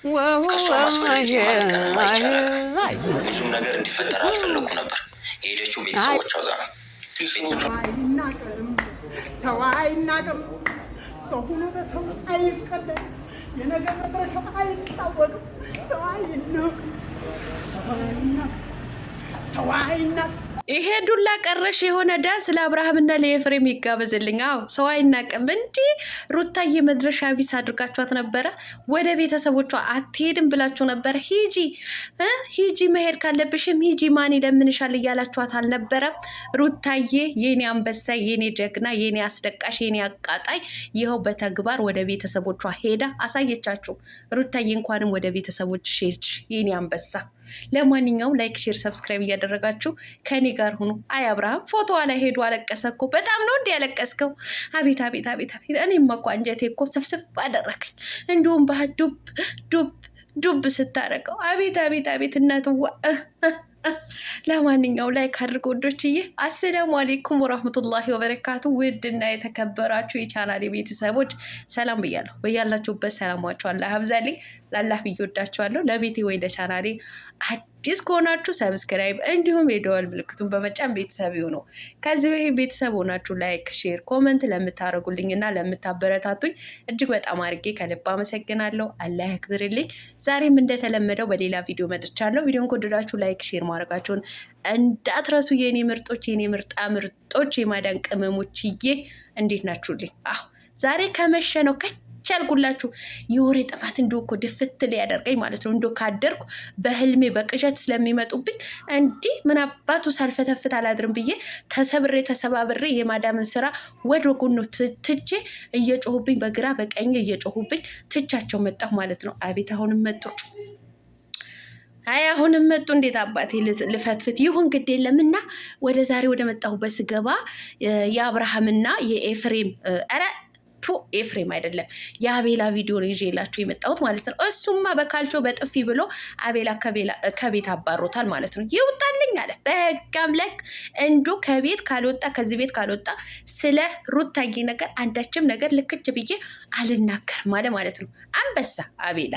ከእሷ ማስበለጥ ማለቀንም አይቻላል። ብዙም ነገር እንዲፈጠር አልፈለኩ ነበር። የሄደችው ቤተሰቦቿ ጋር ሰው አይናቅም። ሰው ሁሉ በሰው አይቀለድ። የነገር መድረሻው አይታወቅም። ሰው አይናቅም። ሰው አይናቅም። ይሄ ዱላ ቀረሽ የሆነ ዳንስ ለአብርሃምና ለኤፍሬም ይጋበዝልኝ። አዎ ሰው አይናቅም። እንዲህ ሩታዬ መድረሻ ቢስ አድርጋችኋት ነበረ። ወደ ቤተሰቦቿ አትሄድም ብላችሁ ነበረ። ሂጂ መሄድ ካለብሽም ሂጂ፣ ማን ይለምንሻል እያላችኋት አልነበረም? ሩታዬ የኔ አንበሳ፣ የኔ ጀግና፣ የኔ አስለቃሽ፣ የኔ አቃጣይ ይኸው በተግባር ወደ ቤተሰቦቿ ሄዳ አሳየቻችሁ። ሩታዬ እንኳንም ወደ ቤተሰቦች ሄድሽ የኔ አንበሳ። ለማንኛውም ላይክ፣ ሼር፣ ሰብስክራይብ እያደረጋችሁ ከኔ ጋር ሁኑ። አይ አብርሃም ፎቶዋ ላይ ሄዶ አለቀሰ እኮ። በጣም ነው እንዲ ያለቀስከው? አቤት አቤት አቤት አቤት! እኔማ እኮ አንጀቴ እኮ ስፍስፍ አደረከኝ። እንዲሁም ዱብ ዱብ ዱብ ስታረቀው አቤት አቤት አቤት! እናትዋ ለማንኛውም ላይክ አድርጎ ወዶችዬ። አሰላሙ አሌይኩም ወራህመቱላሂ ወበረካቱ። ውድና የተከበራችሁ የቻናሌ ቤተሰቦች ሰላም ብያለሁ። በያላችሁበት ሰላማችሁ አላህ ያብዛልኝ። ላላህ ብዬ ወዳችኋለሁ። ለቤቴ ወይ ለቻናሌ አዲስ ከሆናችሁ ሰብስክራይብ እንዲሁም የደወል ምልክቱን በመጫን ቤተሰብ ይሁኑ። ከዚህ በፊት ቤተሰብ ሆናችሁ ላይክ፣ ሼር፣ ኮመንት ለምታደርጉልኝ እና ለምታበረታቱኝ እጅግ በጣም አድርጌ ከልብ አመሰግናለሁ። አላህ ያክብርልኝ። ዛሬም እንደተለመደው በሌላ ቪዲዮ መጥቻለሁ። ቪዲዮን ከወደዳችሁ ላይክ፣ ሼር ማድረጋችሁን እንዳትረሱ የኔ ምርጦች፣ የኔ ምርጣ ምርጦች፣ የማዳን ቅመሞችዬ እንዴት ናችሁልኝ? አዎ ዛሬ ከመሸ ነው ቻልኩላችሁ። የወሬ ጥማት እንደው እኮ ድፍት ሊያደርገኝ ማለት ነው። እንደው ካደርኩ በህልሜ በቅዠት ስለሚመጡብኝ እንዲህ ምን አባቱ ሳልፈተፍት አላድርም ብዬ ተሰባብሬ የማዳምን ስራ ወደ ጎኑ ትቼ እየጮሁብኝ በግራ በቀኝ እየጮሁብኝ ትቻቸው መጣሁ ማለት ነው። አቤት አሁንም መጡ። አይ አሁንም መጡ። እንዴት አባቴ ልፈትፍት? ይሁን ግድ የለምና ወደ ዛሬ ወደ መጣሁበት ስገባ የአብርሃምና የኤፍሬም ኤፍሬም አይደለም የአቤላ ቪዲዮ ነው ይዤላችሁ የመጣሁት ማለት ነው። እሱማ በካልቾ በጥፊ ብሎ አቤላ ከቤት አባሮታል ማለት ነው። ይውጣልኝ አለ በህግ አምላክ። እንዶ ከቤት ካልወጣ ከዚህ ቤት ካልወጣ ስለ ሩታዬ ነገር አንዳችም ነገር ልክች ብዬ አልናገርም አለ ማለት ነው። አንበሳ አቤላ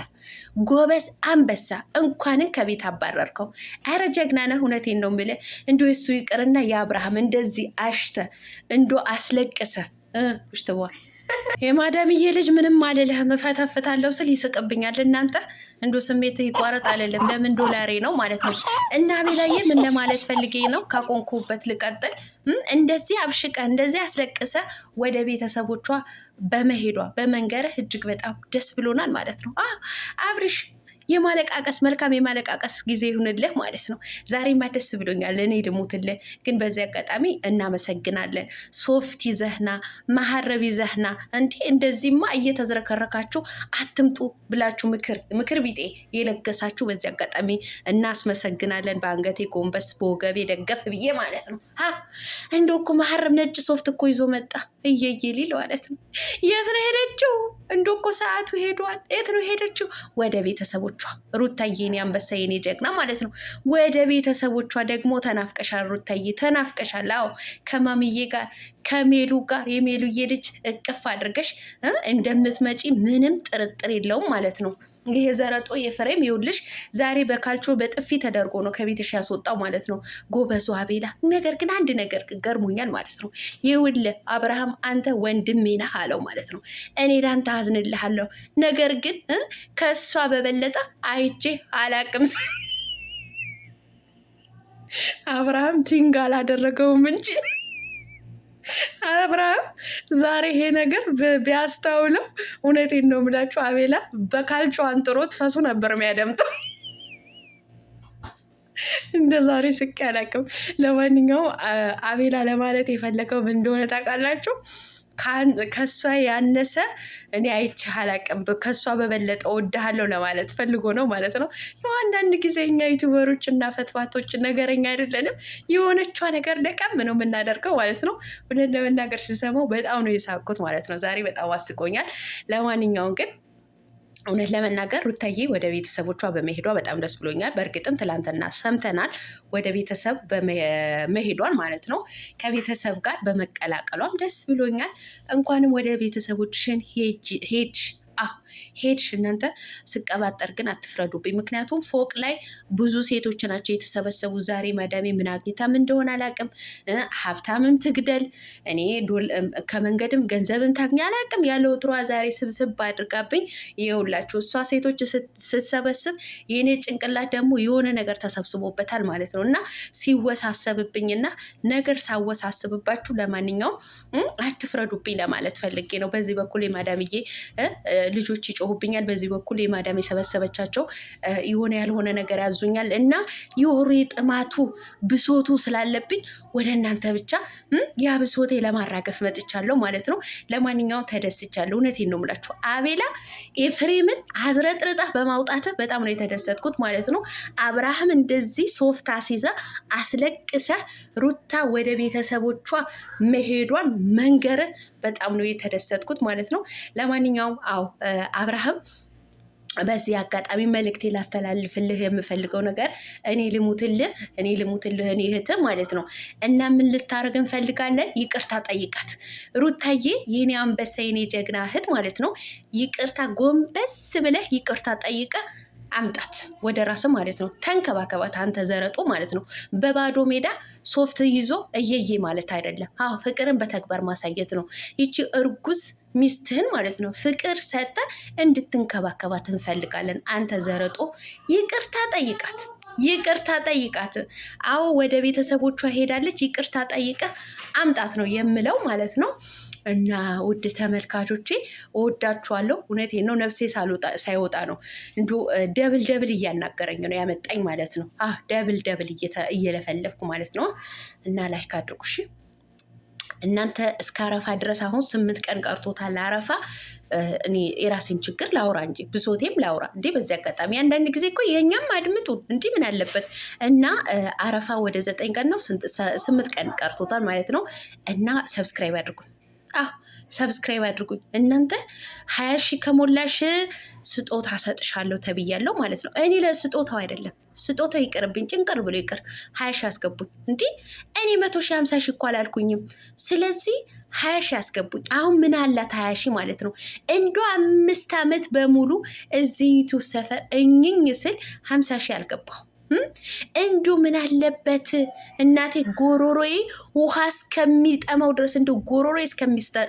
ጎበዝ አንበሳ፣ እንኳንን ከቤት አባረርከው። ኧረ ጀግና ነህ። እውነቴን ነው የምልህ። እንዶ እሱ ይቅርና የአብርሃም እንደዚህ አሽተ እንዶ አስለቅሰ ውሽተዋል የማዳምዬ ልጅ ምንም አልልህም፣ እፈተፍታለሁ ስል ይስቅብኛል። እናንተ እንዶ ስሜት ይቋረጥ አልልም። ለምን ዶላሬ ነው ማለት ነው። እና አቤላዬ ምን ለማለት ፈልጌ ነው? ካቆንኩበት ልቀጥል። እንደዚህ አብሽቀ እንደዚህ አስለቅሰ ወደ ቤተሰቦቿ በመሄዷ በመንገርህ እጅግ በጣም ደስ ብሎናል ማለት ነው። አብርሽ የማለቃቀስ መልካም የማለቃቀስ ጊዜ ይሁንልህ ማለት ነው። ዛሬማ ደስ ብሎኛል። እኔ ልሙትልህ። ግን በዚህ አጋጣሚ እናመሰግናለን። ሶፍት ይዘህና መሀረብ ይዘህና እንደዚህማ እየተዝረከረካችሁ አትምጡ ብላችሁ ምክር ቢጤ የለገሳችሁ በዚህ አጋጣሚ እናስመሰግናለን። በአንገቴ ጎንበስ በወገቤ ደገፍ ብዬ ማለት ነው። እንደው እኮ መሀረብ ነጭ ሶፍት እኮ ይዞ መጣ እየየሊል ማለት ነው። የት ነው ሄደችው? እንደው እኮ ሰዓቱ ሄዷል። የት ነው ሄደችው? ወደ ቤተሰቦቿ። ሩታዬ የኔ አንበሳ የኔ ጀግና ማለት ነው። ወደ ቤተሰቦቿ ደግሞ ተናፍቀሻል ሩታዬ፣ ተናፍቀሻል። አዎ ከማምዬ ጋር ከሜሉ ጋር የሜሉዬ ልጅ እቅፍ አድርገሽ እንደምትመጪ ምንም ጥርጥር የለውም ማለት ነው። ይሄ ዘረጦ የፍሬም ይውልሽ ዛሬ በካልቾ በጥፊ ተደርጎ ነው ከቤትሽ ያስወጣው ማለት ነው። ጎበዙ አቤላ። ነገር ግን አንድ ነገር ገርሞኛል ማለት ነው። ይውልህ አብርሃም አንተ ወንድሜ ነህ አለው ማለት ነው። እኔ ላንተ አዝንልሃለሁ፣ ነገር ግን ከእሷ በበለጠ አይቼ አላቅም። አብርሃም ቲንግ አላደረገውም እንጂ አብርሃም ዛሬ ይሄ ነገር ቢያስተውለው እውነቴን ነው የምላችሁ አቤላ በካልቾ አንጥሮት ፈሱ ነበር የሚያደምጠው። እንደ ዛሬ ስቄ አላውቅም። ለማንኛውም አቤላ ለማለት የፈለገው ምን እንደሆነ ታውቃላችሁ? ከሷ ያነሰ እኔ አይቼህ አላውቅም፣ ከሷ በበለጠ እወድሃለሁ ለማለት ፈልጎ ነው ማለት ነው። ያው አንዳንድ ጊዜ እኛ ዩቱበሮች እና ፈትፋቶች ነገረኛ አይደለንም። የሆነቿ ነገር ለቀም ነው የምናደርገው ማለት ነው። እውነት ለመናገር ስሰማው በጣም ነው የሳቅሁት ማለት ነው። ዛሬ በጣም አስቆኛል። ለማንኛውም ግን እውነት ለመናገር ሩታዬ ወደ ቤተሰቦቿ በመሄዷ በጣም ደስ ብሎኛል። በእርግጥም ትላንትና ሰምተናል ወደ ቤተሰብ መሄዷን ማለት ነው። ከቤተሰብ ጋር በመቀላቀሏም ደስ ብሎኛል። እንኳንም ወደ ቤተሰቦችሽን ሄድሽ ሄድሽ እናንተ ስቀባጠር ግን አትፍረዱብኝ። ምክንያቱም ፎቅ ላይ ብዙ ሴቶች ናቸው የተሰበሰቡ። ዛሬ ማዳሜ ምን አግኝታም እንደሆነ አላቅም። ሀብታምም ትግደል እኔ ከመንገድም ገንዘብን ታግኝ አላቅም። ያለ ወትሯ ዛሬ ስብስብ አድርጋብኝ ይኸውላችሁ። እሷ ሴቶች ስትሰበስብ የእኔ ጭንቅላት ደግሞ የሆነ ነገር ተሰብስቦበታል ማለት ነው። እና ሲወሳሰብብኝና ነገር ሳወሳስብባችሁ ለማንኛውም አትፍረዱብኝ ለማለት ፈልጌ ነው። በዚህ በኩል የማዳምዬ ልጆች ይጮሁብኛል፣ በዚህ በኩል የማዳም የሰበሰበቻቸው የሆነ ያልሆነ ነገር ያዙኛል። እና የወሬ ጥማቱ ብሶቱ ስላለብኝ ወደ እናንተ ብቻ ያ ብሶቴ ለማራገፍ መጥቻለሁ ማለት ነው። ለማንኛውም ተደስቻለሁ። እውነቴን ነው የምላችሁ። አቤላ ኤፍሬምን አዝረጥርጣ በማውጣት በጣም ነው የተደሰትኩት ማለት ነው። አብርሃም እንደዚህ ሶፍት አስይዛ አስለቅሰ ሩታ ወደ ቤተሰቦቿ መሄዷን መንገር በጣም ነው የተደሰትኩት ማለት ነው። ለማንኛውም አብርሃም በዚህ አጋጣሚ መልእክቴ ላስተላልፍልህ የምፈልገው ነገር እኔ ልሙትልህ እኔ እህት ማለት ነው። እና ምን ልታደርግ እንፈልጋለን? ይቅርታ ጠይቃት ሩታዬ፣ የኔ አንበሳ የኔ ጀግና እህት ማለት ነው። ይቅርታ ጎንበስ ብለህ ይቅርታ ጠይቀ አምጣት ወደ ራስ ማለት ነው። ተንከባከባት አንተ ዘረጦ ማለት ነው። በባዶ ሜዳ ሶፍት ይዞ እየዬ ማለት አይደለም። ፍቅርን በተግባር ማሳየት ነው። ይቺ እርጉዝ ሚስትህን ማለት ነው ፍቅር ሰጠ እንድትንከባከባት እንፈልጋለን። አንተ ዘረጦ ይቅርታ ጠይቃት። ወደ ቤተሰቦቿ ሄዳለች። ይቅርታ ጠይቀ አምጣት ነው የምለው ማለት ነው። እና ውድ ተመልካቾቼ እወዳችኋለሁ። እውነቴን ነው። ነፍሴ ሳይወጣ ነው እንዲሁ ደብል እያናገረኝ ነው ያመጣኝ ማለት ነው። ደብል እየለፈለፍኩ ማለት ነው። እና ላይክ አድርጉ እሺ። እናንተ እስከ አረፋ ድረስ አሁን 8 ቀን ቀርቶታል አረፋ። እኔ የራሴን ችግር ላውራ እንጂ ብሶቴም ላውራ እንዴ። በዚህ አጋጣሚ አንዳንድ ጊዜ እኮ የኛም አድምጡ እንዲህ ምን አለበት። እና አረፋ ወደ 9 ቀን ነው 8 ቀን ቀርቶታል ማለት ነው። እና ሰብስክራይብ አድርጉኝ። ሰብስክራይብ አድርጉኝ እናንተ 20 ሺህ ከሞላሽ ስጦታ ሰጥሻለሁ ተብያለሁ ማለት ነው። እኔ ለስጦታው አይደለም፣ ስጦታው ይቅርብኝ፣ ጭንቅር ብሎ ይቅር። 20 ሺህ አስገቡኝ። እንዲህ እኔ 100 ሺህ 50 ሺህ እኮ አላልኩኝም። ስለዚህ 20 ሺህ አስገቡኝ። አሁን ምን አላት 20 ሺህ ማለት ነው። እንዶ 5 ዓመት በሙሉ እዚህ ዩቱብ ሰፈር እኝኝ ስል 50 ሺህ አልገባሁ። እንዱ ምን አለበት እናቴ ጎሮሮዬ ውሃ እስከሚጠማው ድረስ እንዱ ጎሮሮዬ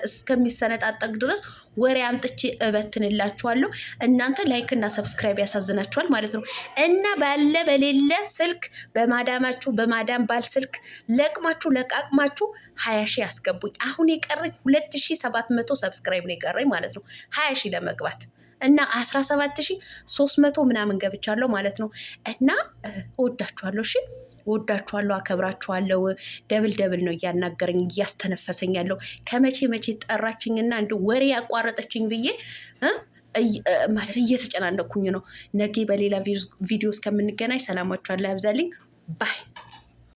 እስከሚሰነጣጠቅ ድረስ ወሬ አምጥቼ እበትንላችኋለሁ። እናንተ ላይክ እና ሰብስክራይብ ያሳዝናችኋል ማለት ነው። እና ባለ በሌለ ስልክ በማዳማችሁ በማዳም ባል ስልክ ለቃቅማችሁ 20 ሺህ አስገቡኝ። አሁን የቀረኝ 2700 ሰብስክራይብ ነው የቀረኝ ማለት ነው 20 ሺህ ለመግባት እና 17300 ምናምን ገብቻለሁ ማለት ነው። እና እወዳችኋለሁ። እሺ እወዳችኋለሁ፣ አከብራችኋለሁ። ደብል ነው እያናገረኝ እያስተነፈሰኝ ያለው። ከመቼ ጠራችኝና እንደ ወሬ ያቋረጠችኝ ብዬ ማለት እየተጨናነኩኝ ነው። ነገ በሌላ ቪዲዮ እስከምንገናኝ ሰላማችኋለሁ ያብዛልኝ። ባይ